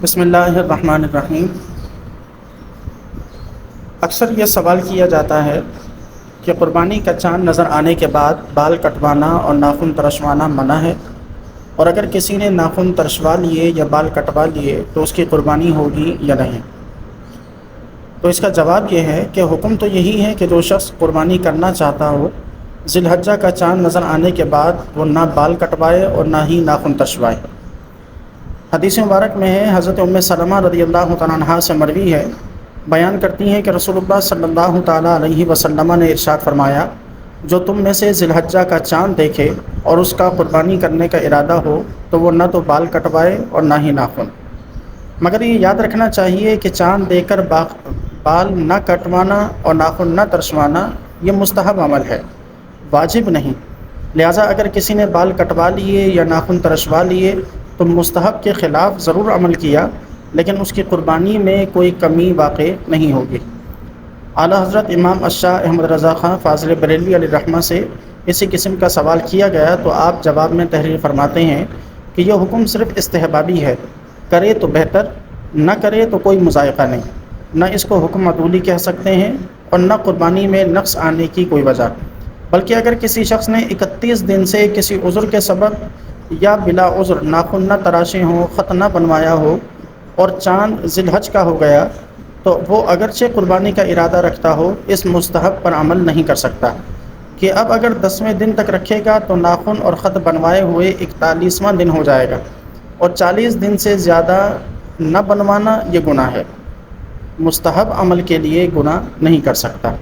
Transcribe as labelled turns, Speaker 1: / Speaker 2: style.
Speaker 1: بسم اللہ الرحمن الرحیم۔ اکثر یہ سوال کیا جاتا ہے کہ قربانی کا چاند نظر آنے کے بعد بال کٹوانا اور ناخن ترشوانا منع ہے، اور اگر کسی نے ناخن ترشوا لیے یا بال کٹوا لیے تو اس کی قربانی ہوگی یا نہیں؟ تو اس کا جواب یہ ہے کہ حکم تو یہی ہے کہ جو شخص قربانی کرنا چاہتا ہو، ذی الحجہ کا چاند نظر آنے کے بعد وہ نہ بال کٹوائے اور نہ ہی ناخن ترشوائے۔ حدیث مبارک میں ہے، حضرت ام سلمہ رضی اللہ تعالیٰ عنہا سے مروی ہے، بیان کرتی ہیں کہ رسول اللہ صلی اللہ تعالیٰ علیہ وسلم نے ارشاد فرمایا، جو تم میں سے ذی الحجہ کا چاند دیکھے اور اس کا قربانی کرنے کا ارادہ ہو تو وہ نہ تو بال کٹوائے اور نہ ہی ناخن۔ مگر یہ یاد رکھنا چاہیے کہ چاند دیکھ کر بال نہ کٹوانا اور ناخن نہ ترشوانا یہ مستحب عمل ہے، واجب نہیں۔ لہٰذا اگر کسی نے بال کٹوا لیے یا ناخن ترشوا لیے تو مستحب کے خلاف ضرور عمل کیا، لیکن اس کی قربانی میں کوئی کمی واقع نہیں ہوگی۔ اعلیٰ حضرت امام الشاہ احمد رضا خان فاضل بریلوی علیہ الرحمہ سے اسی قسم کا سوال کیا گیا تو آپ جواب میں تحریر فرماتے ہیں کہ یہ حکم صرف استحبابی ہے، کرے تو بہتر، نہ کرے تو کوئی مضائقہ نہیں، نہ اس کو حکم عدولی کہہ سکتے ہیں اور نہ قربانی میں نقص آنے کی کوئی وجہ۔ بلکہ اگر کسی شخص نے 31 دن سے کسی عذر کے سبب یا بلا عذر ناخن نہ تراشے ہوں، خط نہ بنوایا ہو اور چاند ذی الحج کا ہو گیا تو وہ اگرچہ قربانی کا ارادہ رکھتا ہو اس مستحب پر عمل نہیں کر سکتا کہ اب اگر 10ویں دن تک رکھے گا تو ناخن اور خط بنوائے ہوئے 41واں دن ہو جائے گا، اور 40 دن سے زیادہ نہ بنوانا یہ گناہ ہے، مستحب عمل کے لیے گناہ نہیں کر سکتا۔